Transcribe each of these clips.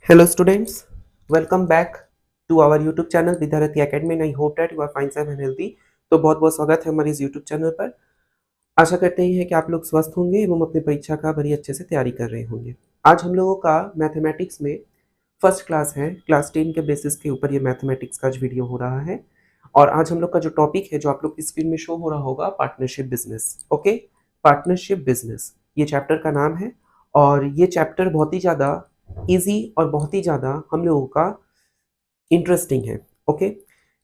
Hello students, welcome back to our YouTube channel विद्यार्थी Academy and I hope that you are fine safe and healthy। तो बहुत बहुत स्वागत है हमारे इस YouTube चैनल पर। आशा करते हैं कि आप लोग स्वस्थ होंगे एवं अपनी परीक्षा का बड़ी अच्छे से तैयारी कर रहे होंगे। आज हम लोगों का मैथमेटिक्स में फर्स्ट क्लास है, क्लास 10 के बेसिस के ऊपर ये मैथमेटिक्स का वीडियो हो रहा है। और आज हम लोग का जो टॉपिक है जो आप लोग की स्क्रीन में शो हो रहा होगा, partnership business. Okay, partnership business ये चैप्टर का नाम है और ये चैप्टर बहुत ही ज़्यादा इजी और बहुत ही ज़्यादा हम लोगों का इंटरेस्टिंग है। ओके,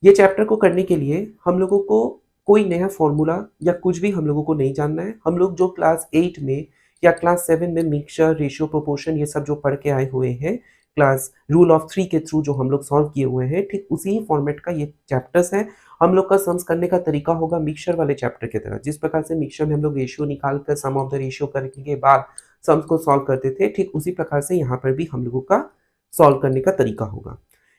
ये चैप्टर को करने के लिए हम लोगों को कोई नया फॉर्मूला या कुछ भी हम लोगों को नहीं जानना है। हम लोग जो क्लास 8 में या क्लास 7 में मिक्सचर, रेशियो, प्रोपोर्शन ये सब जो पढ़ के आए हुए हैं, क्लास रूल ऑफ 3 के थ्रू जो हम लोग सॉल्व किए हुए हैं, ठीक उसी ही फॉर्मेट का ये चैप्टर्स हैं। हम लोग का सम्स करने का तरीका होगा मिक्सचर वाले चैप्टर की तरह। जिस प्रकार से मिक्सचर में हम लोग रेशियो निकाल कर सम ऑफ द रेशियो करने के बाद सम्स को सॉल्व करते थे, ठीक उसी प्रकार से यहाँ पर भी हम लोगों का सॉल्व करने का तरीका होगा।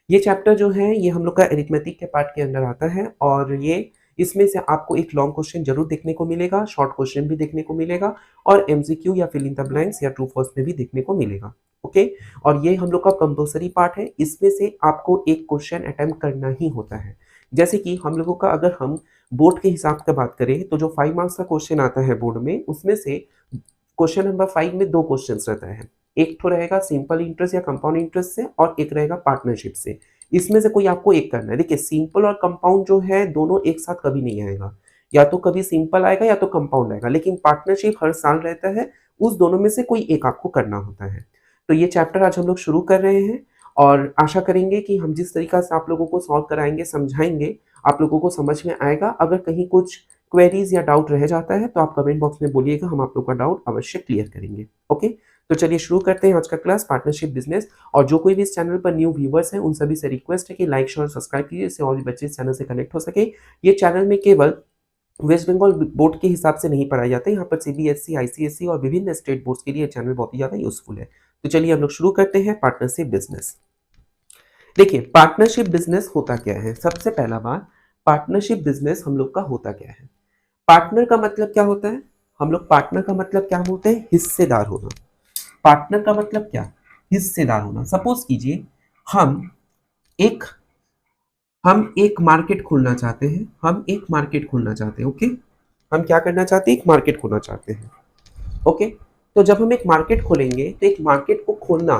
ये चैप्टर जो है ये हम लोग का अरिथमेटिक के पार्ट के अंदर आता है और ये इसमें से आपको एक लॉन्ग क्वेश्चन जरूर देखने को मिलेगा, शॉर्ट क्वेश्चन भी देखने को मिलेगा और एमसीक्यू या फिल इन द ब्लैंक्स या ट्रू फॉल्स में भी देखने को मिलेगा। ओके, और ये हम लोग का कंपल्सरी पार्ट है। इसमें से आपको एक क्वेश्चन अटेम्प्ट करना ही होता है। जैसे कि हम लोगों का अगर हम बोर्ड के हिसाब से बात करें तो जो 5 मार्क्स का क्वेश्चन आता है बोर्ड में, उसमें से क्वेश्चन नंबर 5 में 2 क्वेश्चन रहता है। एक तो रहेगा सिंपल इंटरेस्ट या कंपाउंड इंटरेस्ट से और एक रहेगा पार्टनरशिप से। इसमें से कोई आपको एक करना है। देखिए, सिंपल और कंपाउंड जो है दोनों एक साथ कभी नहीं आएगा, या तो कभी सिंपल आएगा या तो कंपाउंड आएगा, लेकिन पार्टनरशिप हर साल रहता है। उस दोनों में से कोई एक आपको करना होता है। तो ये चैप्टर आज हम लोग शुरू कर रहे हैं और आशा करेंगे कि हम जिस तरीका से आप लोगों को सॉल्व कराएंगे, समझाएंगे, आप लोगों को समझ में आएगा। अगर कहीं कुछ क्वेरीज या डाउट रह जाता है तो आप कमेंट बॉक्स में बोलिएगा, हम आप लोग का डाउट अवश्य क्लियर करेंगे। ओके, तो चलिए शुरू करते हैं आज का क्लास पार्टनरशिप बिजनेस। और जो कोई भी इस चैनल पर न्यू व्यूवर्स हैं उन सभी से रिक्वेस्ट है कि लाइक शेयर और सब्सक्राइब कीजिए, इससे और भी बच्चे इस चैनल से कनेक्ट हो सके। ये चैनल में केवल वेस्ट बंगाल बोर्ड के हिसाब से नहीं पढ़ाया जाता है, यहाँ पर सीबीएसई, आईसीएसई और विभिन्न स्टेट बोर्ड्स के लिए चैनल बहुत ही ज्यादा यूजफुल है। तो चलिए हम लोग शुरू करते हैं पार्टनरशिप बिजनेस। देखिए, पार्टनरशिप बिजनेस होता क्या है। सबसे पहला बात, पार्टनरशिप बिजनेस हम लोग का होता क्या है। पार्टनर का मतलब क्या होता है। हम लोग पार्टनर का मतलब क्या बोलते हैं, हिस्सेदार होना। पार्टनर का मतलब क्या, हिस्सेदार होना। सपोज कीजिए एक हम एक मार्केट खोलना चाहते हैं। हम एक मार्केट खोलना चाहते हैं। ओके, हम क्या करना चाहते हैं, एक मार्केट खोलना चाहते हैं। ओके, तो जब हम एक मार्केट खोलेंगे तो एक मार्केट को खोलना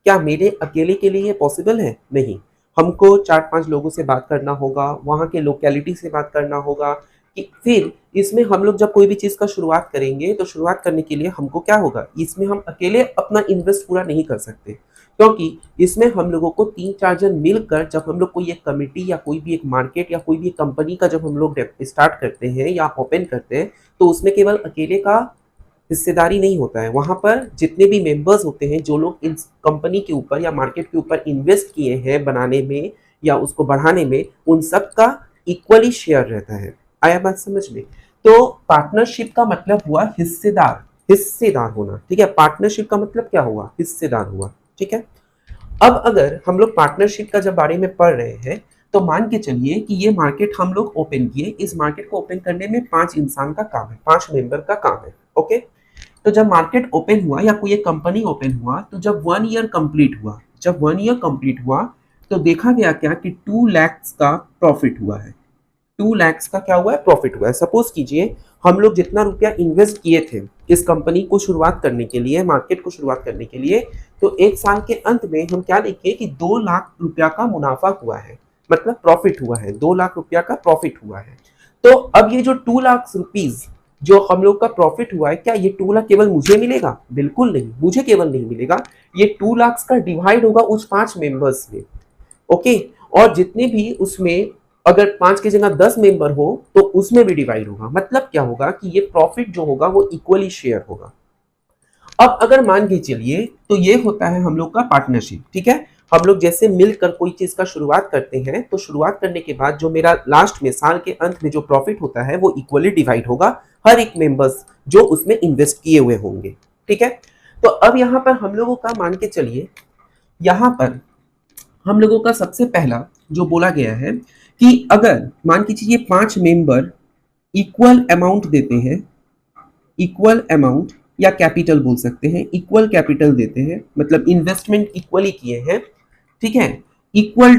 क्या मेरे अकेले के लिए पॉसिबल है, नहीं। हमको 4-5 लोगों से बात करना होगा, वहाँ के लोकेलिटी से बात करना होगा कि फिर इसमें हम लोग जब कोई भी चीज़ का शुरुआत करेंगे तो शुरुआत करने के लिए हमको क्या होगा, इसमें हम अकेले अपना इन्वेस्ट पूरा नहीं कर सकते, क्योंकि इसमें हम लोगों को 3-4 जन मिलकर जब हम लोग कोई एक कमेटी या कोई भी एक मार्केट या कोई भी एक कंपनी का जब हम लोग स्टार्ट करते हैं या ओपन करते हैं तो उसमें केवल अकेले का हिस्सेदारी नहीं होता है। वहां पर जितने भी मेंबर्स होते हैं, जो लोग इस कंपनी के ऊपर या मार्केट के ऊपर इन्वेस्ट किए हैं बनाने में या उसको बढ़ाने में, उन सब का इक्वली शेयर रहता है। आया बात समझ में। तो पार्टनरशिप का मतलब हुआ हिस्सेदार, हिस्सेदार होना। ठीक है, पार्टनरशिप का मतलब क्या हुआ, हिस्सेदार हुआ। ठीक है, अब अगर हम लोग पार्टनरशिप का जब बारे में पढ़ रहे हैं तो मान के चलिए कि ये मार्केट हम लोग ओपन किए। इस मार्केट को ओपन करने में 5 इंसान का काम है, 5 मेंबर का काम है। ओके, तो जब मार्केट ओपन हुआ या कोई एक कंपनी ओपन हुआ तो जब 1 ईयर कंप्लीट हुआ, जब 1 ईयर कंप्लीट हुआ तो देखा गया क्या कि 2 लाख का प्रॉफिट हुआ है। 2 लाख का क्या हुआ है, प्रॉफिट हुआ है। सपोज कीजिए हम लोग जितना रुपया इन्वेस्ट किए थे इस कंपनी को शुरुआत करने के लिए, मार्केट को शुरुआत करने के लिए, तो एक साल के अंत में हम क्या देखें कि 2 लाख रुपया का मुनाफा हुआ है, मतलब प्रॉफिट हुआ है, 2 लाख रुपया का प्रॉफिट हुआ है। तो अब ये जो 2 लाख रुपीज जो हम लोग का प्रॉफिट हुआ है, क्या ये 2 लाख केवल मुझे मिलेगा, बिल्कुल नहीं, मुझे केवल नहीं मिलेगा। ये 2 लाख का डिवाइड होगा उस 5 मेंबर्स में। ओके, और जितने भी उसमें अगर 5 की जगह 10 मेंबर हो तो उसमें भी डिवाइड होगा। मतलब क्या होगा कि ये प्रॉफिट जो होगा वो इक्वली शेयर होगा। अब अगर मान के चलिए तो ये होता है हम लोग का पार्टनरशिप। ठीक है, हम लोग जैसे मिलकर कोई चीज का शुरुआत करते हैं तो शुरुआत करने के बाद जो मेरा लास्ट में साल के अंत में जो प्रॉफिट होता है वो इक्वली डिवाइड होगा हर एक मेंबर्स जो उसमें इन्वेस्ट किए हुए होंगे। ठीक है, तो अब यहाँ पर हम लोगों का मान के चलिए, यहाँ पर हम लोगों का सबसे पहला जो बोला गया है कि अगर मान के चलिए 5 मेंबर इक्वल अमाउंट देते हैं, इक्वल अमाउंट या कैपिटल बोल सकते हैं, इक्वल कैपिटल देते हैं, मतलब इन्वेस्टमेंट इक्वली किए हैं, ठीक है, इक्वल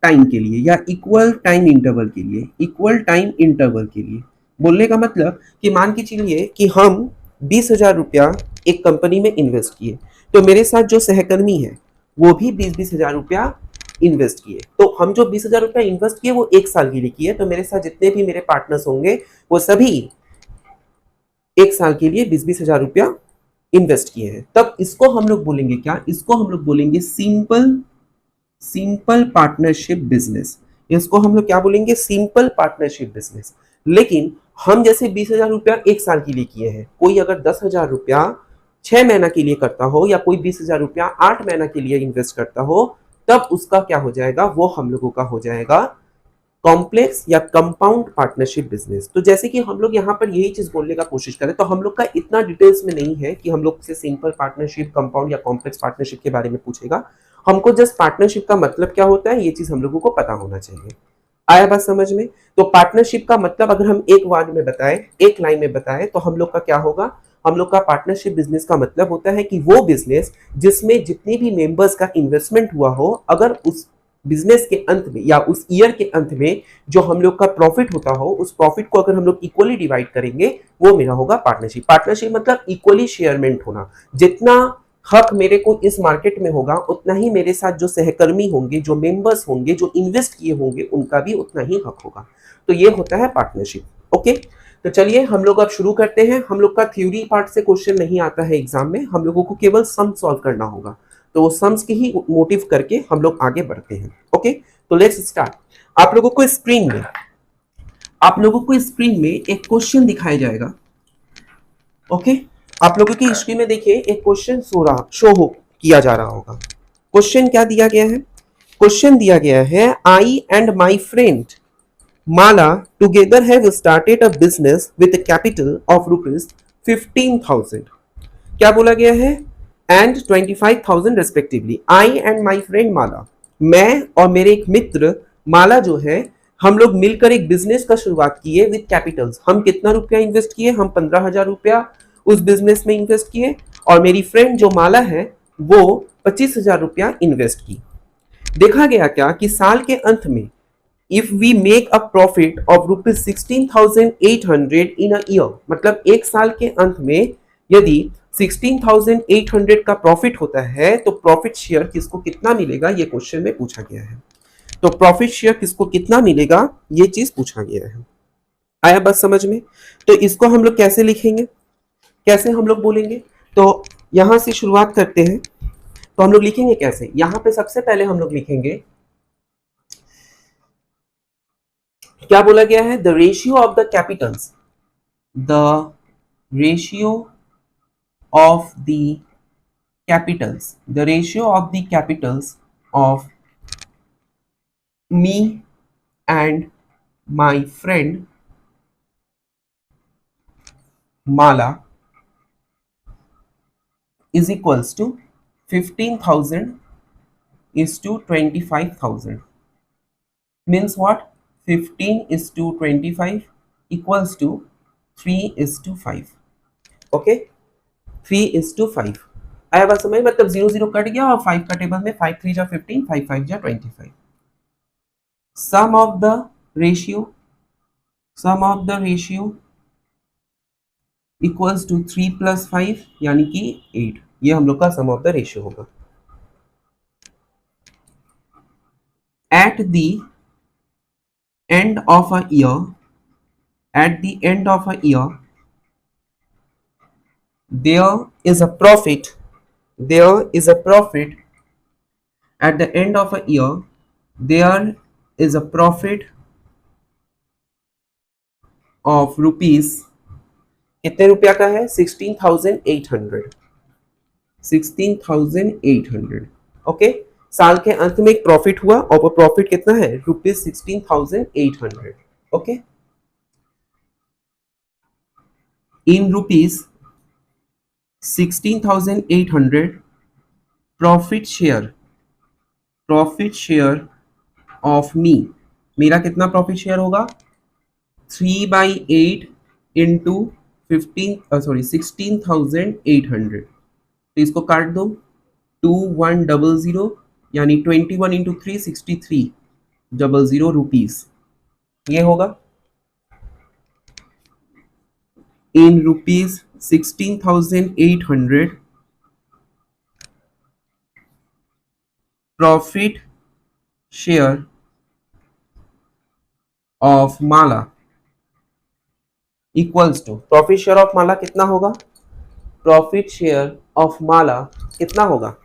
टाइम के लिए या इक्वल टाइम इंटरवल के लिए, इक्वल टाइम इंटरवल के लिए। बोलने का मतलब कि मान के चलिए कि हम 20,000 रुपया एक कंपनी में इन्वेस्ट किए, तो मेरे साथ जो सहकर्मी है वो भी 20,000 रुपया इन्वेस्ट किए, तो हम जो 20,000 रुपया इन्वेस्ट किए वो 1 साल के लिए किए, तो मेरे साथ जितने भी मेरे पार्टनर्स होंगे वो सभी 1 साल के लिए 20,000 रुपया इन्वेस्ट किए हैं। तब इसको हम लोग बोलेंगे क्या, इसको हम लोग बोलेंगे सिंपल पार्टनरशिप बिजनेस। इसको हम लोग क्या बोलेंगे, सिंपल पार्टनरशिप बिजनेस। लेकिन हम जैसे 20,000 रुपया 1 साल के लिए किए हैं, कोई अगर 10,000 रुपया 6 महीना के लिए करता हो या कोई 20,000 रुपया 8 महीना के लिए इन्वेस्ट करता हो, तब उसका क्या हो जाएगा, वो हम लोगों का हो जाएगा कॉम्प्लेक्स या कंपाउंड पार्टनरशिप बिजनेस। तो जैसे कि हम लोग यहाँ पर यही चीज बोलने का कोशिश करें, तो हम लोग का इतना डिटेल्स में नहीं है कि हम लोग से सिंपल पार्टनरशिप, कंपाउंड या कॉम्प्लेक्स पार्टनरशिप के बारे में पूछेगा। हमको जस्ट पार्टनरशिप का मतलब क्या होता है ये चीज हम लोगों को पता होना चाहिए। आया बात समझ में? तो पार्टनरशिप का मतलब अगर हम एक वर्ड में बताएं, एक लाइन में बताएं, तो हम लोग का क्या होगा, हम लोग का पार्टनरशिप बिजनेस का मतलब होता है कि वो बिजनेस जिसमें जितने भी मेंबर्स का इन्वेस्टमेंट हुआ हो, अगर उस बिजनेस के अंत में या उस ईयर के अंत में जो हम लोग का प्रॉफिट होता हो, उस प्रॉफिट को अगर हम लोग इक्वली डिवाइड करेंगे, वो मेरा होगा पार्टनरशिप। पार्टनरशिप मतलब इक्वली शेयरमेंट होना, जितना हक मेरे को इस मार्केट में होगा उतना ही मेरे साथ जो सहकर्मी होंगे, जो मेंबर्स होंगे, जो इन्वेस्ट किए होंगे, उनका भी उतना ही हक होगा। तो ये होता है पार्टनरशिप। ओके, तो चलिए हम लोग अब शुरू करते हैं। हम लोग का थ्योरी पार्ट से क्वेश्चन नहीं आता है एग्जाम में, हम लोगों को केवल सम सॉल्व करना होगा, तो वो सम्स की ही मोटिव करके हम लोग आगे बढ़ते हैं। ओके, तो लेट्स स्टार्ट। आप लोगों को स्क्रीन में एक क्वेश्चन दिखाया जाएगा। ओके, आप लोगों की स्क्रीन में देखिए एक क्वेश्चन शो हो किया जा रहा होगा। क्वेश्चन क्या दिया गया है, क्वेश्चन दिया गया है, I and my friend Mala together have started a business with capital of ₹15,000। क्या बोला गया है, and 25,000 respectively. I and my friend Mala, मैं और मेरे एक मित्र माला जो है, हम लोग मिलकर एक बिजनेस का शुरुआत किए विद कैपिटल्स। हम कितना रुपया इन्वेस्ट किए, हम 15,000 रुपया उस बिजनेस में इन्वेस्ट किए, और मेरी फ्रेंड जो माला है वो 25,000 रुपया इन्वेस्ट की। देखा गया क्या कि साल के अंत में if we make a profit of ₹16,800 in a year, मतलब एक साल के अंत में यदि 16,800 का प्रॉफिट होता है, तो प्रॉफिट शेयर किसको कितना मिलेगा, ये क्वेश्चन में पूछा गया है। तो प्रॉफिट शेयर किसको कितना मिलेगा, ये चीज पूछा गया है। आया बात समझ में? तो इसको हम लोग कैसे लिखेंगे, कैसे हम लोग बोलेंगे, तो यहां से शुरुआत करते हैं। तो हम लोग लिखेंगे कैसे, यहां पे सबसे पहले हम लोग लिखेंगे, क्या बोला गया है, the ratio of the Capitals, the ratio of the Capitals, the ratio of the capitals of me and my friend Mala is equals to 15,000 is to 25,000. Means what? 15 is to 25 equals to 3 is to 5. Okay, 3 is to 5। आया बात समझ, मतलब 0 0 cut गया और 5 का table में 5 3 जा 15, 5 5 जा 25। Sum of the ratio, sum of the ratio equals to 3 plus 5 यानी कि 8। ये हम लोग का सम ऑफ द रेशियो होगा। At the end of a year, at the end of a year, there is a profit, there is a profit, at the end of a year, there is a profit of rupees, कितने रुपया का है, 16,800, 16,800। Okay, साल के अंत में एक profit हुआ और वो प्रॉफिट कितना है, ₹16,800। Okay, in rupees 16,800 profit share of me, मेरा कितना प्रॉफिट शेयर होगा, 3/8 इंटू 16,800, तो इसको काट दो 2100 यानी 21 इंटू 3 6300 रुपीज, ये होगा in rupees 16,800 profit share of Mala equals to, profit share of Mala कितना होगा, प्रॉफिट शेयर ऑफ माला कितना होगा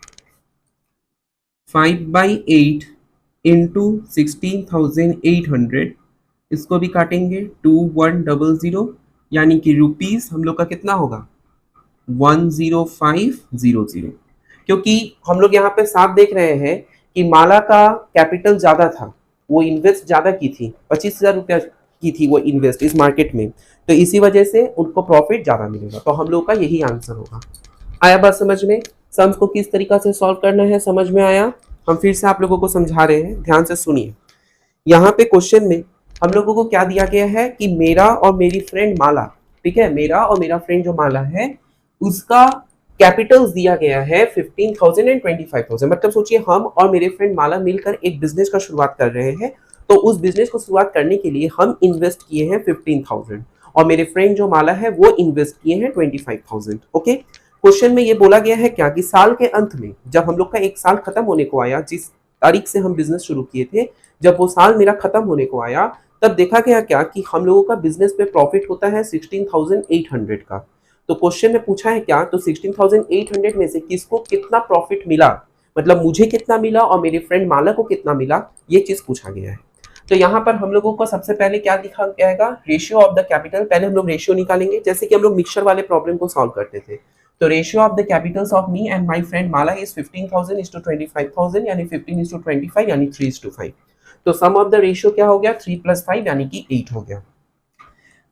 5/8 इंटू 16,800, इसको भी काटेंगे 2100 यानी कि रुपीस हम लोग का कितना होगा 10500, क्योंकि हम लोग यहाँ पे साफ देख रहे हैं कि माला का कैपिटल ज्यादा था, वो इन्वेस्ट ज्यादा की थी, 25,000 रुपया की थी वो इन्वेस्ट इस मार्केट में, तो इसी वजह से उनको प्रॉफिट ज्यादा मिलेगा, तो हम लोग का यही आंसर होगा। आया बात समझ में, सम्स को किस तरीका से सॉल्व करना है समझ में आया। हम फिर से आप लोगों को समझा रहे हैं, ध्यान से सुनिए। यहाँ पे क्वेश्चन में हम लोगों को क्या दिया गया है कि मेरा और मेरी फ्रेंड माला, ठीक है, मेरा और मेरा फ्रेंड जो माला है उसका कैपिटल्स दिया गया है 15,000 एंड 25,000, मतलब सोचिए हम और मेरे फ्रेंड माला मिलकर एक बिजनेस का शुरुआत कर रहे हैं, तो उस बिजनेस को शुरुआत करने के लिए हम इन्वेस्ट किए हैं 15,000 और मेरे फ्रेंड जो माला है वो इन्वेस्ट किए हैं 25,000। ओके, क्वेश्चन में ये बोला गया है क्या कि साल के अंत में जब हम लोग का एक साल खत्म होने को आया, जिस तारीख से हम बिजनेस शुरू किए थे, जब वो साल मेरा खत्म होने को आया तब देखा गया क्या कि हम लोगों का बिजनेस में प्रॉफिट होता है 16,800 का। तो क्वेश्चन में पूछा है क्या, तो 16,800 में से किसको कितना प्रॉफिट मिला, मतलब मुझे कितना मिला और मेरे फ्रेंड माला को कितना मिला, ये चीज पूछा गया है। तो यहाँ पर हम लोगों को सबसे पहले क्या लिखा जाएगा, रेशियो ऑफ द कैपिटल, पहले हम लोग रेशियो निकालेंगे, जैसे कि हम लोग मिक्सचर वाले प्रॉब्लम को सॉल्व करते थे। तो ratio of the capitals of me and my friend Mala is 15,000 is to 25,000 यानी 15 इज टू 25 यानी 3 इज टू 5। तो सम ऑफ द रेशियो क्या हो गया 3 + 5 यानी कि 8 हो गया।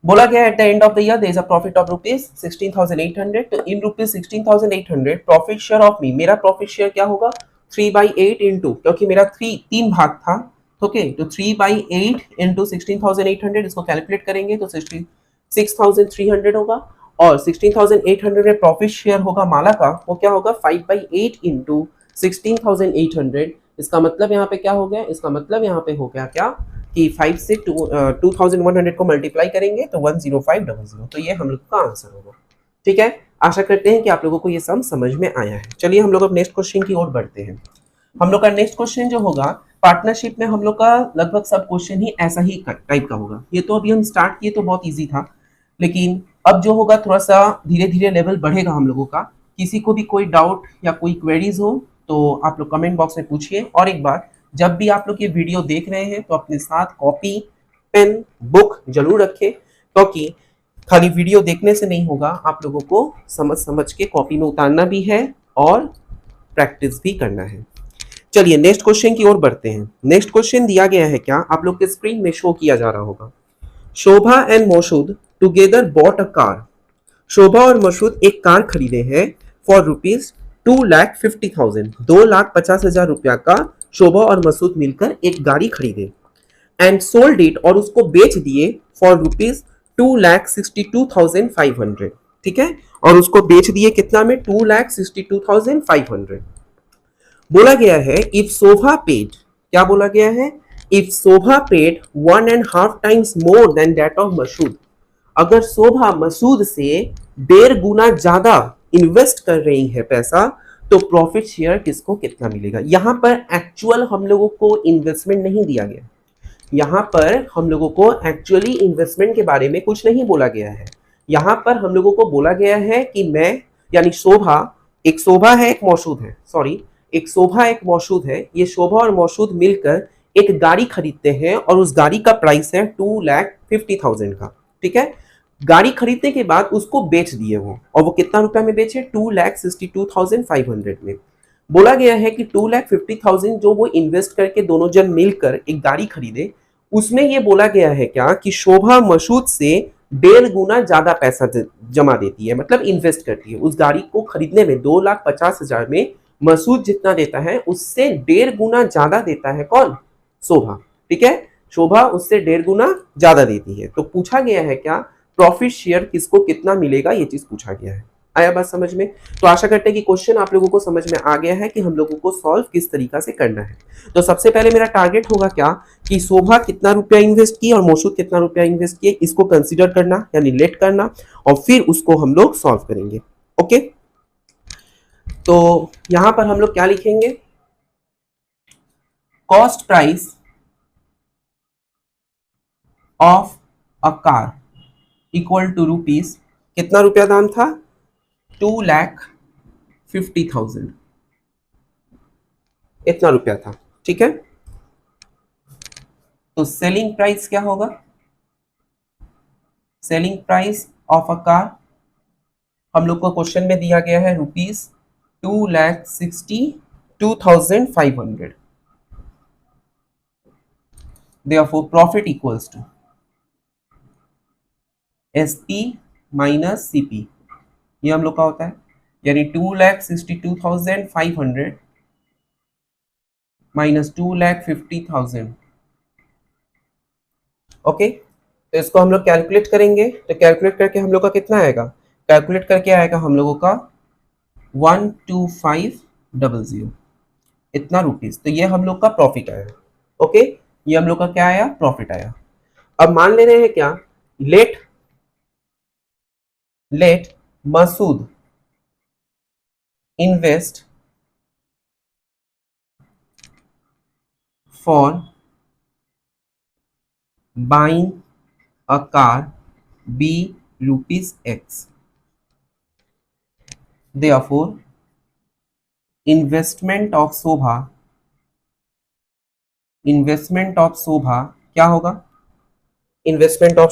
बोला गया at the end of the year there is a profit of rupees 16,800, तो in rupees 16,800 profit share of me, मेरा प्रॉफिट शेयर क्या होगा 3/8 इंटू, क्योंकि मेरा 3 भाग था, ओके, तो 3/8 इंटू 16,800, इसको कैलकुलेट करेंगे तो 66,300 होगा, और 16,800 में प्रॉफिट शेयर होगा माला का, वो क्या होगा 5/8 इंटू 16,800, इसका मतलब यहाँ पे क्या हो गया, इसका मतलब यहाँ पे हो गया क्या कि 5 से 2,100 को मल्टीप्लाई करेंगे तो 10500, तो ये हम लोग का आंसर होगा। ठीक है, आशा करते हैं कि आप लोगों को ये सम समझ में आया है। चलिए हम लोग अब नेक्स्ट क्वेश्चन की ओर बढ़ते हैं। हम लोग का नेक्स्ट क्वेश्चन जो होगा पार्टनरशिप में, हम लोग का लगभग सब क्वेश्चन ही ऐसा ही टाइप का होगा। ये तो अभी हम स्टार्ट किए तो बहुत इजी था, लेकिन अब जो होगा थोड़ा सा धीरे धीरे लेवल बढ़ेगा हम लोगों का। किसी को भी कोई डाउट या कोई क्वेरीज हो तो आप लोग कमेंट बॉक्स में पूछिए, और एक बार जब भी आप लोग ये वीडियो देख रहे हैं तो अपने साथ कॉपी पेन बुक जरूर रखें, क्योंकि खाली वीडियो देखने से नहीं होगा, आप लोगों को समझ समझ के कॉपी में उतारना भी है और प्रैक्टिस भी करना है। चलिए नेक्स्ट क्वेश्चन की ओर बढ़ते हैं। नेक्स्ट क्वेश्चन दिया गया है क्या, आप लोग के स्क्रीन में शो किया जा रहा होगा। Shobha and Masood together bought a car. Shobha और मसूद एक कार खरीदे हैं फॉर रुपीज 2,50,000, 2,50,000 रुपया का शोभा और मसूद मिलकर एक गाड़ी खरीदे, एंड सोल्ड इट, और उसको बेच दिए फॉर रुपीज 2,62,500। ठीक है, और उसको बेच दिए कितना में 2,62,500। बोला गया है इफ शोभा पेड, क्या बोला गया है, if Shobha paid 1.5 times more than that of Masood, अगर शोभा मसूद से 1.5 गुना ज्यादा इन्वेस्ट कर रही है पैसा, तो प्रॉफिट शेयर किसको कितना मिलेगा। यहां पर एक्चुअल हम लोगों को इन्वेस्टमेंट नहीं दिया गया, यहां पर हम लोगों को एक्चुअली इन्वेस्टमेंट के बारे में कुछ नहीं बोला गया है। यहां पर हम लोगों को बोला गया है कि मैं, यानी शोभा, एक शोभा है एक मौसूद है, सॉरी, एक शोभा एक मौसूद है, ये शोभा और मौसूद मिलकर एक गाड़ी खरीदते हैं और उस गाड़ी का प्राइस है 2,50,000 का। ठीक है, गाड़ी खरीदने के बाद उसको बेच दिए वो, और वो कितना रुपया में बेचे 2,62,500 में। बोला गया है कि 2,50,000 जो वो इन्वेस्ट करके दोनों जन मिलकर एक गाड़ी खरीदे, उसमें ये बोला गया है क्या कि शोभा मसूद से 1.5 गुना ज्यादा पैसा जमा देती है, मतलब इन्वेस्ट करती है उस गाड़ी को खरीदने में। 2,50,000 में मसूद जितना देता है उससे 1.5 गुना ज्यादा देता है कौन, शोभा। ठीक है, शोभा उससे 1.5 गुना ज्यादा देती है। तो पूछा गया है क्या, प्रॉफिट शेयर किसको कितना मिलेगा, ये चीज पूछा गया है। आया बात समझ में? तो आशा करते हैं कि क्वेश्चन आप लोगों को समझ में आ गया है कि हम लोगों को सॉल्व किस तरीका से करना है। तो सबसे पहले मेरा टारगेट होगा क्या कि शोभा कितना रुपया इन्वेस्ट की और मौसूद कितना रुपया इन्वेस्ट किए, इसको कंसीडर करना यानी लेट करना, और फिर उसको हम लोग सॉल्व करेंगे। ओके, तो यहां पर हम लोग क्या लिखेंगे, cost price of a car equal to rupees, कितना रुपया दाम था, 2,50,000, इतना रुपया था। ठीक है, तो सेलिंग प्राइस क्या होगा, selling price of a car हम लोग को क्वेश्चन में दिया गया है rupees 2,62,500। Therefore profit equals to SP minus CP, ये हम लोग का होता है, यानी 2,62,500 माइनस 2,50,000। ओके, तो इसको हम लोग कैलकुलेट करेंगे, तो कैलकुलेट करके हम लोग का कितना आएगा, कैलकुलेट करके आएगा हम लोगों का 12500, इतना रुपीज। तो ये हम लोग का प्रॉफिट आया। ओके, ये हम लोग का क्या आया, प्रॉफिट आया। अब मान ले रहे हैं क्या, let Masood invest for buying a car be rupees X, therefore investment of Shobha क्या होगा, इन्वेस्टमेंट ऑफ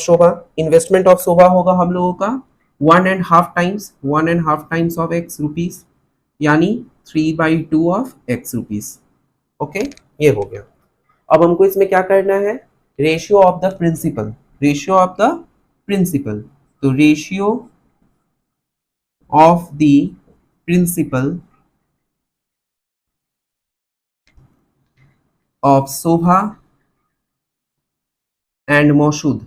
शोभा होगा हम लोगों का 1.5 टाइम्स ऑफ एक्स रुपीज, यानी 3/2 ऑफ एक्स रुपीज। ओके, ये हो गया। अब हमको इसमें क्या करना है, रेशियो ऑफ द प्रिंसिपल, तो ratio of the principal of Shobha and Masood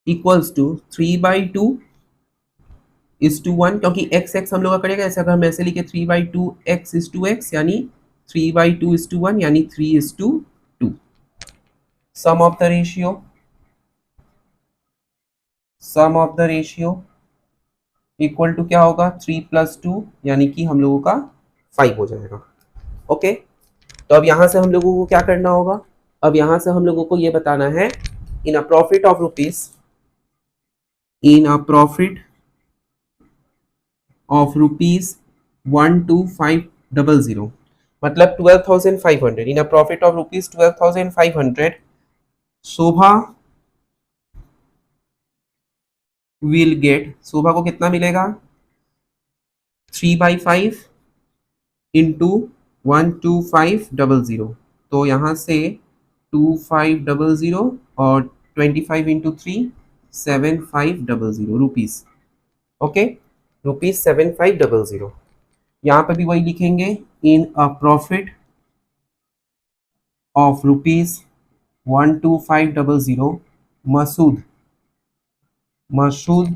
equals to 3/2:1, क्योंकि x हम लोग का करेगा, ऐसे अगर हम ऐसे लिखे 3/2x:x, यानी 3/2:1, यानी 3:2। Sum of the ratio equal to क्या होगा, 3 + 2, यानी कि हम लोगों का 5 हो जाएगा। ओके, तो अब यहां से हम लोगों को क्या करना होगा, अब यहां से हम लोगों को ये बताना है, इन अ प्रॉफिट ऑफ 12500, मतलब 12,500, in a profit of rupees 12,500, Shobha will get, Shobha को कितना मिलेगा, 3/5 इंटू 12500, तो यहाँ से 2500 और 25 इंटू 3 7500 रुपीज। ओके, रुपीज 7500, यहाँ पर भी वही लिखेंगे, in a profit of rupees 12500, Masood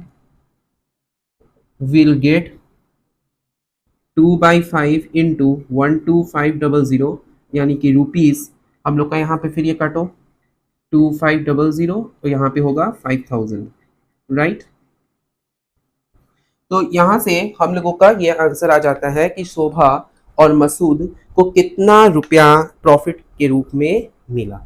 will get 2/5 into 12500, यानी कि रुपीज हम लोग का यहाँ पे फिर ये काटो 2500, तो यहाँ पे होगा 5000, राइट। तो यहाँ से हम लोगों का ये आंसर आ जाता है कि शोभा और मसूद को कितना रुपया प्रॉफिट के रूप में मिला।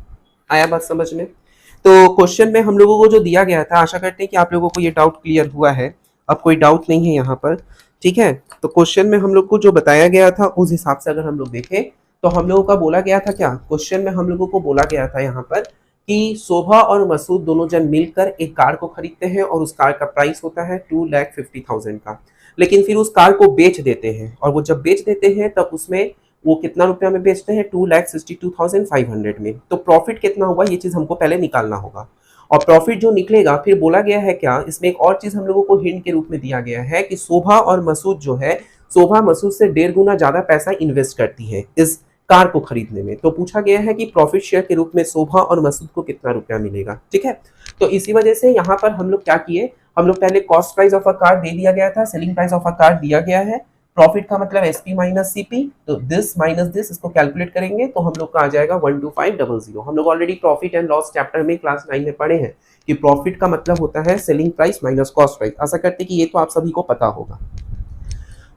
आया बात समझ में? तो क्वेश्चन में हम लोगों को जो दिया गया था, आशा करते हैं कि आप लोगों को ये डाउट क्लियर हुआ है, अब कोई डाउट नहीं है यहाँ पर। ठीक है, तो क्वेश्चन में हम लोग को जो बताया गया था उस हिसाब से अगर हम लोग देखें तो हम लोगों का बोला गया था क्या, क्वेश्चन में हम लोगों को बोला गया था यहाँ पर कि शोभा और मसूद दोनों जन मिलकर एक कार को खरीदते हैं और उस कार का प्राइस होता है 2,50,000 का, लेकिन फिर उस कार को बेच देते हैं, और वो जब बेच देते हैं तब उसमें वो कितना रुपया में बेचते हैं, 2,62,500 में। तो प्रॉफिट कितना हुआ ये चीज हमको पहले निकालना होगा, और प्रॉफिट जो निकलेगा फिर बोला गया है क्या, इसमें एक और चीज हम लोगों को हिंट के रूप में दिया गया है कि शोभा और मसूद जो है, शोभा मसूद से 1.5 गुना ज्यादा पैसा इन्वेस्ट करती है इस कार को खरीदने में। तो पूछा गया है कि प्रॉफिट शेयर के रूप में शोभा और मसूद को कितना रुपया मिलेगा। ठीक है, तो इसी वजह से यहाँ पर हम लोग क्या किए, हम लोग पहले cost price of a car दे दिया गया था, selling price of a car दिया गया है, प्रॉफिट का मतलब एसपी माइनस सीपी, तो दिस माइनस दिस, इसको कैलकुलेट करेंगे तो हम लोग का आ जाएगा 12500। हम लोग already profit and loss chapter में क्लास 9 में पढ़े हैं कि प्रॉफिट का मतलब होता है selling price minus cost price. आशा करते कि ये तो आप सभी को पता होगा।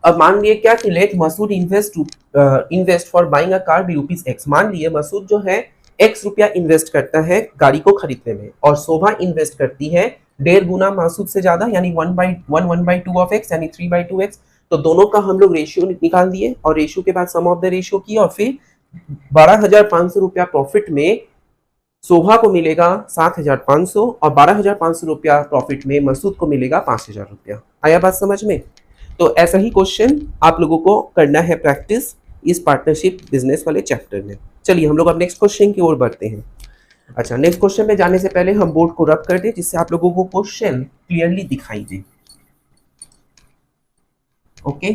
अब मान लिए क्या कि let Masood invest for buying a car be rupees x. मान लिए मसूद जो है एक्स रुपया इन्वेस्ट करता है गाड़ी को खरीदने में, और शोभा इन्वेस्ट करती है 1.5 गुना मसूद से ज्यादा, यानी 1/2 ऑफ एक्स, यानी 3/2x। तो दोनों का हम लोग रेशियो निकाल दिए, और रेशियो के बाद सम ऑफ द रेशियो किया, और फिर 12,500 रुपया प्रॉफिट में शोभा को मिलेगा 7,500, और 12,500 रुपया प्रॉफिट में मसूद को मिलेगा 5,000 रुपया। आया बात समझ में? तो ऐसा ही क्वेश्चन आप लोगों को करना है प्रैक्टिस इस पार्टनरशिप बिजनेस वाले चैप्टर में। चलिए हम लोग अब नेक्स्ट क्वेश्चन की ओर बढ़ते हैं। अच्छा, नेक्स्ट क्वेश्चन में जाने से पहले हम बोर्ड को रब कर दें जिससे आप लोगों को क्वेश्चन क्लियरली दिखाई दे। ओके,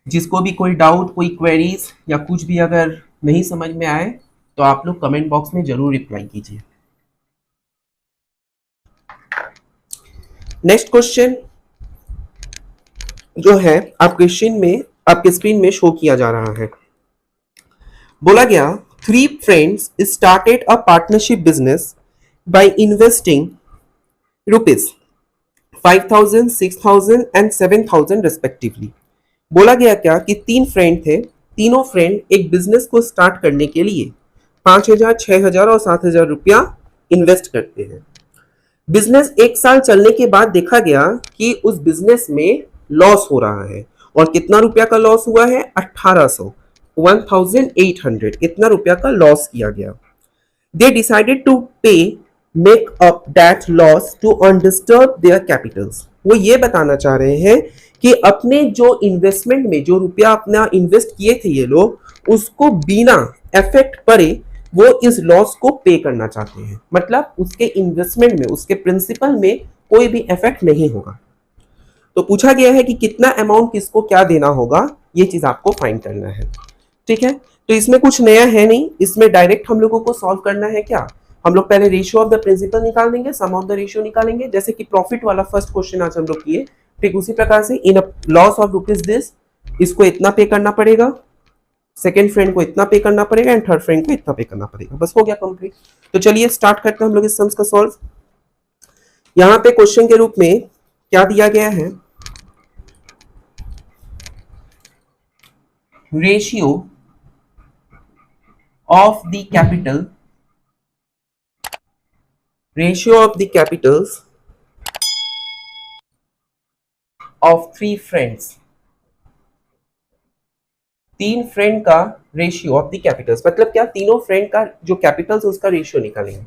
जिसको भी कोई डाउट, कोई क्वेरीज या कुछ भी अगर नहीं समझ में आए तो आप लोग कमेंट बॉक्स में जरूर रिप्लाई कीजिए। नेक्स्ट क्वेश्चन जो है आपके स्क्रीन में शो किया जा रहा है। बोला गया 3 friends started a partnership business by investing rupees 5,000, 6,000 and 7,000 respectively. बोला गया क्या कि 3 फ्रेंड थे, तीनों फ्रेंड एक बिजनेस को स्टार्ट करने के लिए 5,000, 6,000 और 7,000 रुपया इन्वेस्ट करते हैं। बिजनेस 1 साल चलने के बाद देखा गया कि उस बिजनेस में लॉस हो रहा है, और कितना रुपया का लॉस हुआ है? 1800, 1800 इतना रुपया का लॉस किया गया। They decided to pay make up that loss to undisturb their capitals. वो ये बताना चाह रहे हैं कि अपने जो इन्वेस्टमेंट में जो रुपया अपना इन्वेस्ट किए थे ये लोग, उसको बिना इफेक्ट पड़े वो इस लॉस को पे करना चाहते हैं। मतलब उसके इन्वेस्टमेंट में, उसके प्रिंसिपल में कोई भी इफेक्ट नहीं होगा। तो पूछा गया है कि कितना अमाउंट किसको क्या देना होगा, ये चीज आपको फाइंड करना है। ठीक है, तो इसमें कुछ नया है नहीं, इसमें डायरेक्ट हम लोगों को सॉल्व करना है। क्या हम लोग पहले रेशियो ऑफ द प्रिंसिपल निकाल देंगे, सम ऑफ द रेशियो निकालेंगे, जैसे कि प्रॉफिट वाला फर्स्ट क्वेश्चन आज हम लोग किए। ठीक उसी प्रकार से इन लॉस ऑफ रुपीज दिस, इसको इतना पे करना पड़ेगा, सेकेंड फ्रेंड को इतना पे करना पड़ेगा, एंड थर्ड फ्रेंड को इतना पे करना पड़ेगा। बस हो गया कंप्लीट। तो चलिए स्टार्ट करते हैं हम लोग इस सम्स का सॉल्व। यहाँ पे क्वेश्चन के रूप में क्या दिया गया है? Ratio of the capital, ratio of the capitals of 3 friends. 3 friend का रेशियो ऑफ द कैपिटल्स, मतलब क्या? तीनों फ्रेंड का जो कैपिटल्स उसका रेशियो निकालेंगे।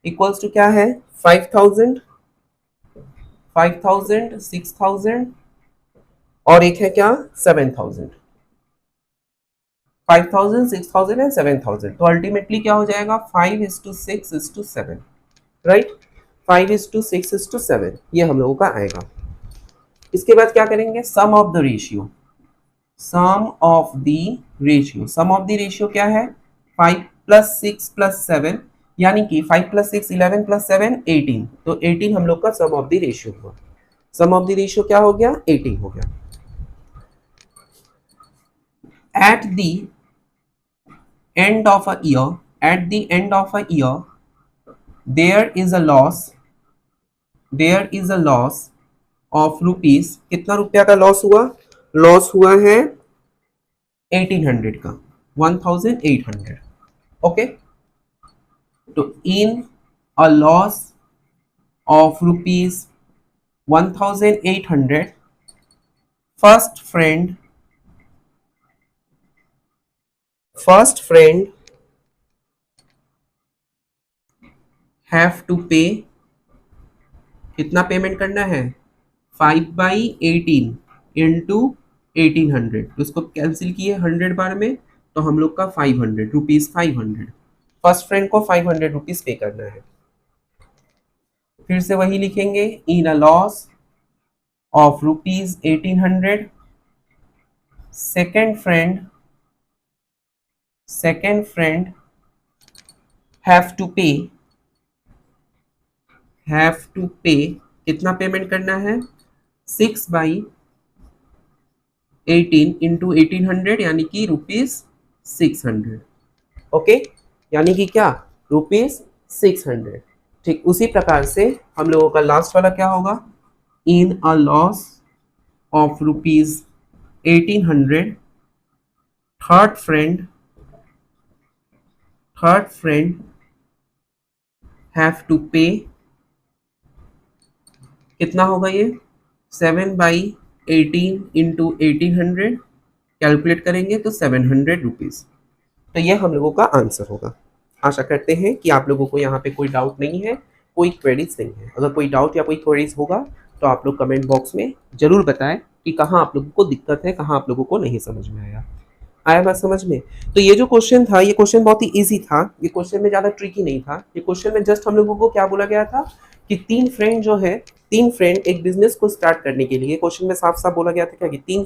इक्वल्स टू क्या है? 5,000, 5,000, 6,000 और एक है क्या? 7,000। 5,000, 6,000 एंड 7,000। तो अल्टीमेटली क्या हो जाएगा? 5:6:7, राइट? 5:6:7 ये हम लोगों का आएगा। इसके बाद क्या करेंगे? Sum of the ratio. Sum of the ratio, sum of the ratio क्या है? 5 + 6 + 7, यानी कि 5 + 6 11 + 7 18। तो 18 हम लोग का सम ऑफ द रेशियो हुआ। सम ऑफ द रेशियो क्या हो गया? 18 हो गया। At the end of a year, at the end of a year, there is a loss, there is a loss of rupees, कितना रुपया का लॉस हुआ? लॉस हुआ है 1800 का, 1800। ओके, तो in a loss of rupees 1800, first friend have to pay, कितना payment करना है? 5/18 इंटू 1800। तो इसको कैंसिल किए 100 बार में, तो हम लोग का 500 रुपीज, 500 फर्स्ट फ्रेंड को 500 रुपीज पे करना है। फिर से वही लिखेंगे, in a loss of rupees 1800. Second friend have to pay कितना पेमेंट करना है, 6/18 इंटू 1800 यानी कि ₹600। ओके, यानी कि क्या, ₹600। ठीक उसी प्रकार से हम लोगों का लास्ट वाला क्या होगा, in a loss of ₹1800 third friend have to pay, कितना होगा ये, 7/18 इंटू 1800, कैलकुलेट करेंगे तो ₹700। तो ये हम लोगों का आंसर होगा। आशा करते हैं कि आप लोगों को यहाँ पे कोई डाउट नहीं है, कोई क्वेरीज नहीं है। अगर कोई डाउट या कोई क्वेरीज होगा तो आप लोग कमेंट बॉक्स में जरूर बताएं कि कहाँ आप लोगों को दिक्कत है, कहाँ आप लोगों को नहीं समझ में आया। आया बात समझ में? तो ये जो क्वेश्चन था, ये क्वेश्चन बहुत ही इजी था। ये क्वेश्चन में ज़्यादा ट्रिकी नहीं था। ये क्वेश्चन में जस्ट हम लोगों को क्या बोला गया था कि तीन फ्रेंड एक बिजनेस को स्टार्ट करने के लिए, क्वेश्चन में साफ साफ बोला गया था क्या कि तीन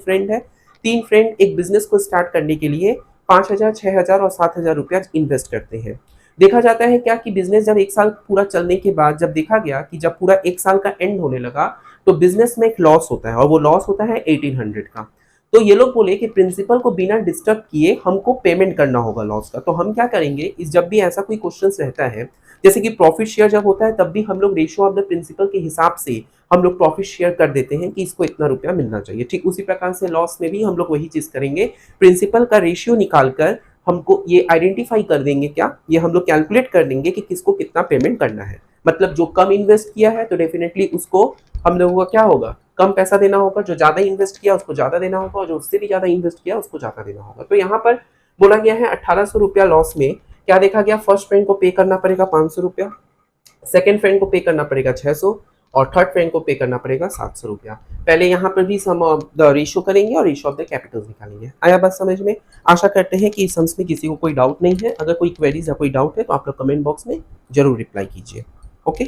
फ्रेंड एक बिजनेस को स्टार्ट करने के लिए 5,000, 6,000 और 7,000 रुपया इन्वेस्ट करते हैं। देखा जाता है क्या कि बिजनेस जब एक साल पूरा चलने के बाद जब देखा गया कि जब पूरा एक साल का एंड होने लगा तो बिजनेस में एक लॉस होता है, और वो लॉस होता है 1800 का। तो ये लोग बोले कि प्रिंसिपल को बिना डिस्टर्ब किए हमको पेमेंट करना होगा लॉस का। तो हम क्या करेंगे, इस जब भी ऐसा कोई क्वेश्चन रहता है, जैसे कि प्रॉफिट शेयर जब होता है, तब भी हम लोग रेशियो ऑफ द प्रिंसिपल के हिसाब से हम लोग प्रॉफिट शेयर कर देते हैं कि इसको इतना रुपया मिलना चाहिए। ठीक उसी प्रकार से लॉस में भी हम लोग वही चीज करेंगे, प्रिंसिपल का रेशियो निकालकर हमको ये आइडेंटिफाई कर देंगे, क्या ये हम लोग कैलकुलेट कर देंगे कि किसको कितना पेमेंट करना है। मतलब जो कम इन्वेस्ट किया है तो डेफिनेटली उसको हम लोगों का क्या होगा, कम पैसा देना होगा। जो ज्यादा इन्वेस्ट किया उसको ज्यादा देना होगा, और जो उससे भी ज्यादा इन्वेस्ट किया उसको ज्यादा देना होगा। तो यहाँ पर बोला गया है 1800 रुपया लॉस में क्या देखा गया, फर्स्ट फ्रेंड को पे करना पड़ेगा 500 रुपया, सेकेंड फ्रेंड को पे करना पड़ेगा 600, और थर्ड फ्रेंड को पे करना पड़ेगा 700 रुपया। पहले यहाँ पर भी सम ऑफ द रेशियो करेंगे और रेशियो ऑफ द कैपिटल्स निकालेंगे। आया बात समझ में? आशा करते हैं कि इस सम्स में किसी को कोई डाउट नहीं है। अगर कोई क्वेरीज या कोई डाउट है तो आप लोग कमेंट बॉक्स में जरूर रिप्लाई कीजिए। ओके,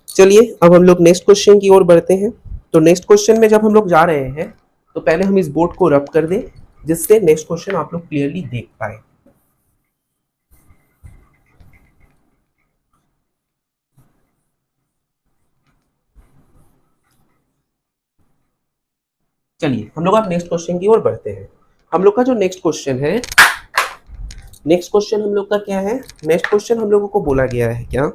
चलिए अब हम लोग नेक्स्ट क्वेश्चन की ओर बढ़ते हैं। तो नेक्स्ट क्वेश्चन में जब हम लोग जा रहे हैं तो पहले हम इस बोर्ड को रब कर दें, जिससे नेक्स्ट क्वेश्चन आप लोग क्लियरली देख पाए। चलिए हम लोग अब नेक्स्ट क्वेश्चन की ओर बढ़ते हैं। हम लोग का जो नेक्स्ट क्वेश्चन हम लोग का क्या है, नेक्स्ट क्वेश्चन हम लोगों को बोला गया है क्या,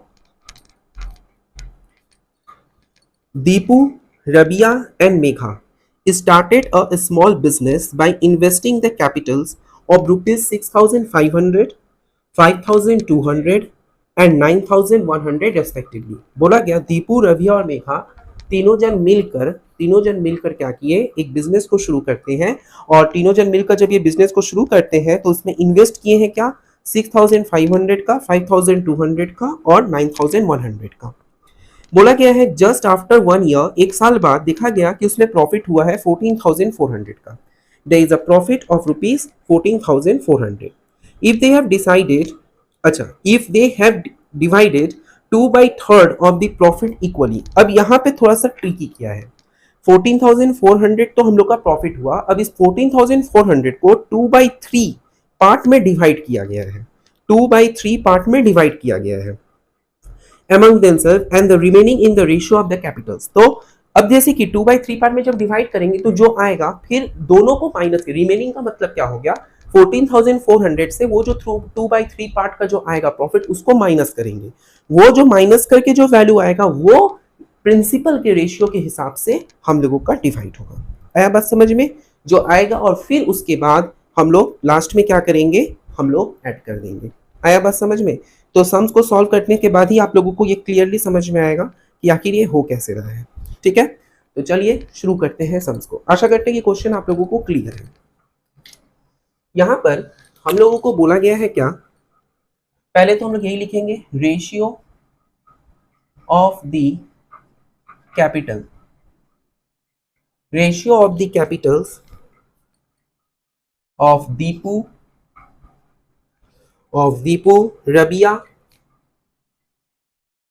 Deepu, Rabia and Megha started a small business by investing the capitals of rupees 6,500, 5,200 and 9,100 respectively। बोला गया दीपू, रविया और मेघा तीनों जन मिलकर क्या किए, एक बिजनेस को शुरू करते हैं। और तीनों जन मिलकर जब ये बिजनेस को शुरू करते हैं तो उसमें इन्वेस्ट किए हैं क्या, 6,500 का, 5,200 का और 9,100 का। बोला गया है जस्ट आफ्टर 1 ईयर, एक साल बाद देखा गया कि उसमें प्रॉफिट हुआ है 14,400 का। There is a profit of ₹14,400। If they have decided, अच्छा, if they have divided 2/3 of the profit equally. अब यहाँ पे थोड़ा सा ट्रिकी किया है। 14,400 तो हम लोग का प्रॉफिट हुआ, अब इस 14,400 को 2/3 पार्ट में डिवाइड किया गया है, 2/3 पार्ट में डिवाइड किया गया है among themselves and the remaining in the ratio of the capitals। तो अब जैसे कि 2/3 पार्ट में जब डिवाइड करेंगे तो जो आएगा फिर दोनों को माइनस के, रिमेनिंग का मतलब क्या हो गया, 14,400 से वो जो 2/3 पार्ट का जो आएगा प्रॉफिट उसको माइनस करेंगे। वो जो माइनस करके जो वैल्यू आएगा वो प्रिंसिपल के रेशियो के हिसाब से हम लोगों का डिवाइड होगा। आया बात समझ में? जो आएगा और फिर उसके बाद हम लोग लास्ट में क्या करेंगे, हम लोग ऐड कर देंगे। आया बात समझ में? तो सम्स को सॉल्व करने के बाद ही आप लोगों को ये क्लियरली समझ में आएगा कि आखिर ये हो कैसे रहा है। ठीक है, तो चलिए शुरू करते हैं सम्स को। आशा करते हैं कि क्वेश्चन आप लोगों को क्लियर है। यहां पर हम लोगों को बोला गया है क्या, पहले तो हम लोग यही लिखेंगे, ratio of the capital, ratio of the capitals of Deepu,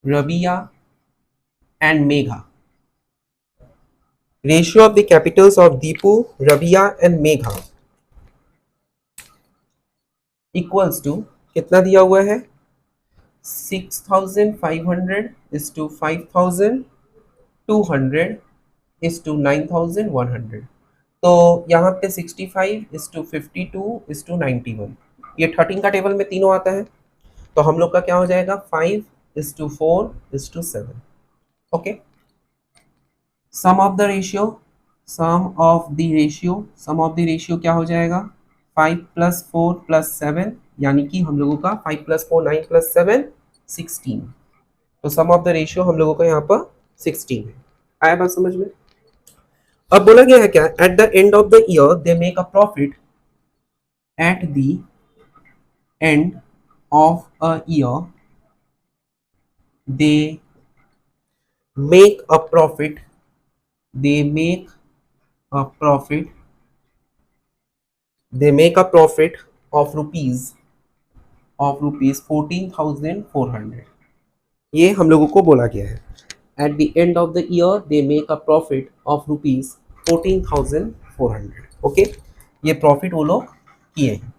Rabia and Megha. Ratio of the capitals of Deepu, Rabia and Megha equals to, कितना दिया हुआ है, 6500 इज टू 5200 इज टू 9100। तो यहाँ पे 65 इज टू 52 इज टू 91, ये 13 का टेबल में तीनों आता है। तो हम लोग का क्या हो जाएगा, 5 is to 4 is to 7। Okay, sum of the ratio, sum of the ratio क्या हो जाएगा, 5 प्लस 4 प्लस 7, यानी कि हम लोगों का 5 प्लस 4 9 प्लस 7 16। तो सम ऑफ द रेशियो हम लोगों का यहाँ पर 16 है। आया बात समझ में। अब बोला गया है क्या, eight the end of the year they make a profit, eight the end of a year they make a profit, they make a profit they make a profit of rupees 14,400। ये हम लोगों को बोला गया है, eight the end of the year they make a profit of rupees 14,400। Okay, ये profit वो लोग किए हैं,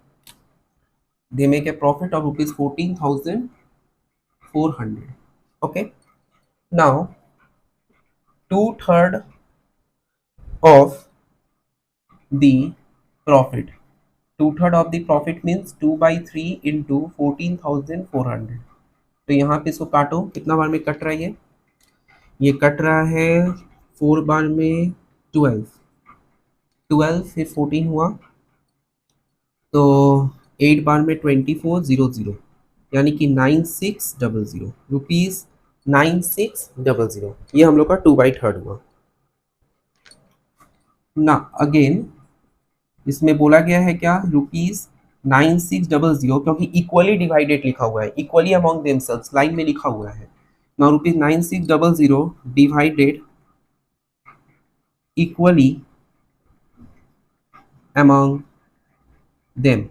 they make a profit of rupees 14,400। Okay, now 2/3 of the profit, 2/3 of the profit means 2/3 into 14,400। तो यहाँ पे इसको काटो, कितना बार में कट रहा है, ये कट रहा है 4 बार में 12, 12 फिर 14 हुआ, तो 8 बार में 2400, यानी कि 9600 रुपीज 9600। ये हम लोग का 2/3 हुआ ना। अगेन इसमें बोला गया है क्या, रुपीज 9600, क्योंकि इक्वली डिवाइडेड लिखा हुआ है, इक्वली अमॉन्ग देमसेल्व्स लाइन में लिखा हुआ है ना, rupees 9600 divided equally among them,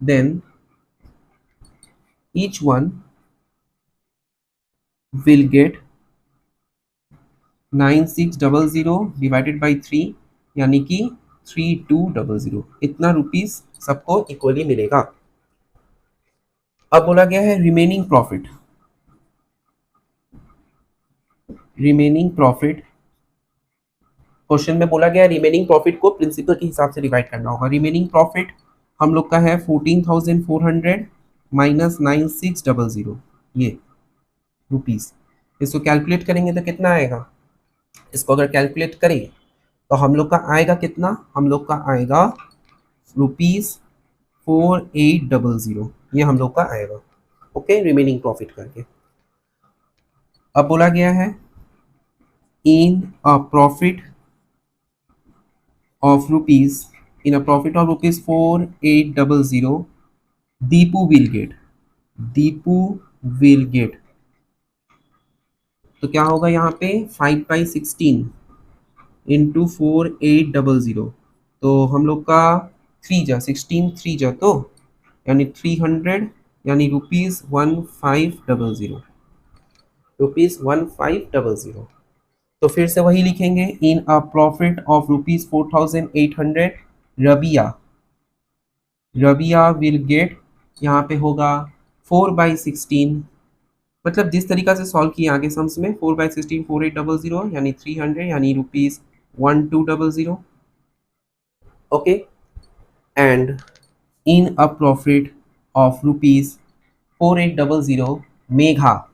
then each one will get 9600 divided by 3, यानी कि 3200, इतना रुपीस सबको इक्वली मिलेगा। अब बोला गया है remaining profit, remaining profit question में बोला गया रिमेनिंग प्रॉफिट को प्रिंसिपल के हिसाब से डिवाइड करना होगा। रिमेनिंग प्रॉफिट हम लोग का है 14,400 माइनस 9600, ये रुपीस। इसको कैलकुलेट करेंगे तो कितना आएगा, इसको अगर कैलकुलेट करें तो हम लोग का आएगा कितना, हम लोग का आएगा रुपीज 4800, ये हम लोग का आएगा। ओके, रिमेनिंग प्रॉफिट करके। अब बोला गया है in a profit of rupees, in a profit of rupees 4800 Deepu will get, Deepu will get, तो क्या होगा यहाँ पे 5/16 इंटू 4800, तो हम लोग का 16 3 जा, तो यानी 300, यानी रुपीज 1500, रुपीज 1500। तो फिर से वही लिखेंगे, in a profit of rupees 4800 Rabia, Rabia will get, यहाँ पे होगा 4/16, मतलब जिस तरीका से सॉल्व किए आगे सम्स में, 4/16 4800 यानी 300, यानी rupees 1200। Okay, and in a profit of rupees 4800 Megha,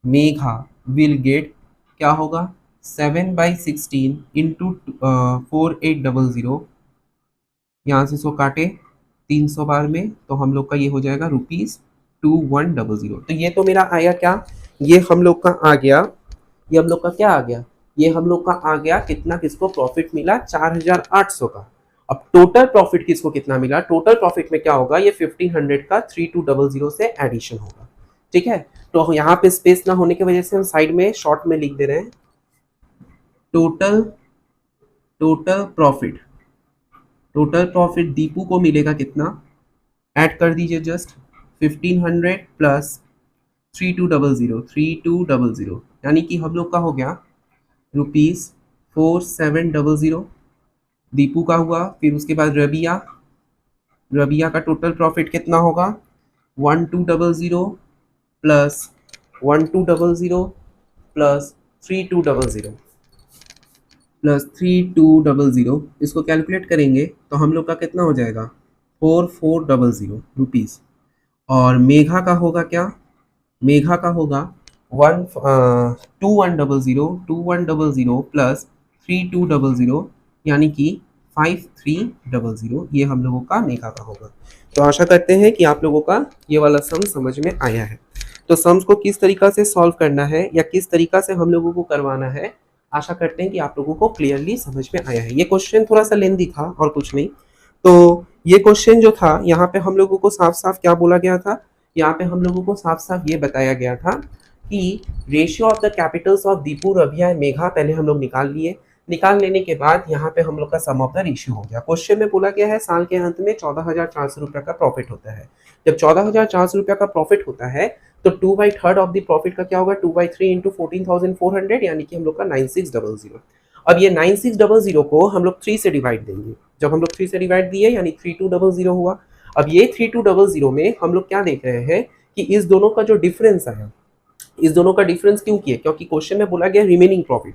Megha will get, क्या होगा 7/16 इंटू 4800, यहाँ से इसको काटे 300 बार में, तो हम लोग का ये हो जाएगा रुपीज 2100। तो ये तो मेरा आया क्या, ये हम लोग का आ गया, ये हम लोग का क्या आ गया, ये हम लोग का आ गया कितना, किसको प्रॉफिट मिला 4800 का। अब टोटल प्रॉफिट किसको कितना मिला, टोटल प्रॉफिट में क्या होगा, ये 1500 का 3200 से एडिशन होगा। ठीक है, तो यहाँ पे स्पेस ना होने की वजह से हम साइड में शॉर्ट में लिख दे रहे हैं total, total profit, total profit Deepu को मिलेगा कितना, ऐड कर दीजिए जस्ट 1500 प्लस 3200, 3200, यानी कि हम लोग का हो गया ₹4700 दीपू का हुआ। फिर उसके बाद रबिया का टोटल प्रॉफिट कितना होगा 1200 प्लस 1200 प्लस 3200 प्लस 3200, इसको कैलकुलेट करेंगे तो हम लोग का कितना हो जाएगा 4400 और मेघा का होगा क्या, मेघा का होगा 2100 प्लस 3200 यानी कि 5300, ये हम लोगों का मेघा का होगा। तो आशा करते हैं कि आप लोगों का ये वाला सम समझ में आया है। तो सम्स को किस तरीका से सॉल्व करना है या किस तरीका से हम लोगों को करवाना है, आशा करते हैं कि आप लोगों को क्लियरली समझ में आया है। ये क्वेश्चन थोड़ा सा लेंदी था और कुछ नहीं। तो ये क्वेश्चन जो था यहाँ पे हम लोगों को साफ साफ क्या बोला गया था, यहाँ पे हम लोगों को साफ साफ ये बताया गया था कि ratio of the capitals of Deepu, Rabia and Megha पहले हम लोग निकाल लिए। निकाल लेने के बाद यहाँ पे हम लोग का सम ऑफ द रेशियो हो गया। क्वेश्चन में बोला गया है साल के अंत में 14,400 रुपये का प्रॉफिट होता है। जब 14,400 रुपये का प्रॉफिट होता है तो 2/3 ऑफ द प्रॉफिट का क्या होगा 2/3 इंटू 14,400 यानी कि हम लोग का 9600। अब ये 9600 को हम लोग 3 से डिवाइड देंगे। जब हम लोग 3 से डिवाइड दिए यानी 3200 हुआ। अब ये 3200 में हम लोग क्या देख रहे हैं कि इस दोनों का जो डिफरेंस है, इस दोनों का डिफरेंस क्यों किया, क्योंकि क्वेश्चन में बोला गया रिमेनिंग प्रॉफिट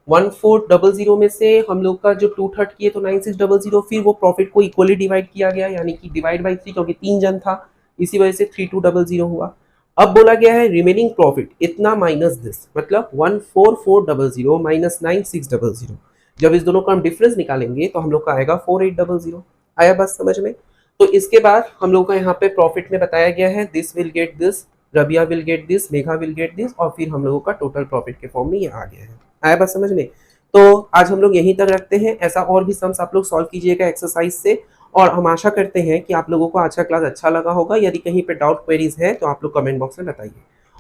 1400 में से हम लोग का जो 2/3 किए तो 9600, फिर वो प्रॉफिट को इक्वली डिवाइड किया गया यानी कि डिवाइड बाई 3, क्योंकि 3 जन था इसी वजह से 3200 हुआ। अब बोला गया है रिमेनिंग प्रॉफिट इतना माइनस दिस, मतलब 14400 माइनस 9600। जब इस दोनों का हम डिफरेंस निकालेंगे तो हम लोग का आएगा 4800। आया बात समझ में। तो इसके बाद हम लोग का यहाँ पे प्रॉफिट में बताया गया है this will get this, Rabia will get this, Megha will get this, और फिर हम लोगों का टोटल प्रॉफिट के फॉर्म में ये आ गया है। आया बात समझ में। तो आज हम लोग यहीं तक रखते हैं। ऐसा और भी सम्स आप लोग सॉल्व कीजिएगा एक्सरसाइज से, और हम आशा करते हैं कि आप लोगों को आज का क्लास अच्छा लगा होगा। यदि कहीं पे डाउट क्वेरीज है तो आप लोग कमेंट बॉक्स में बताइए।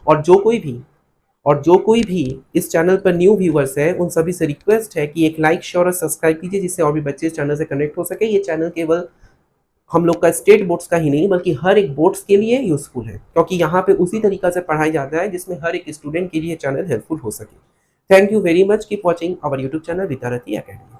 और जो कोई भी इस चैनल पर न्यू व्यूवर्स है उन सभी से रिक्वेस्ट है कि एक लाइक, शेयर और सब्सक्राइब कीजिए, जिससे और भी बच्चे इस चैनल से कनेक्ट हो सके। ये चैनल केवल हम लोग का स्टेट बोर्ड्स का ही नहीं बल्कि हर एक बोर्ड्स के लिए यूजफुल है, क्योंकि यहाँ पे उसी तरीका से पढ़ाई जाता है जिसमें हर एक स्टूडेंट के लिए चैनल हेल्पफुल हो सके। Thank you very much, keep watching our YouTube channel Vidyarthi academy.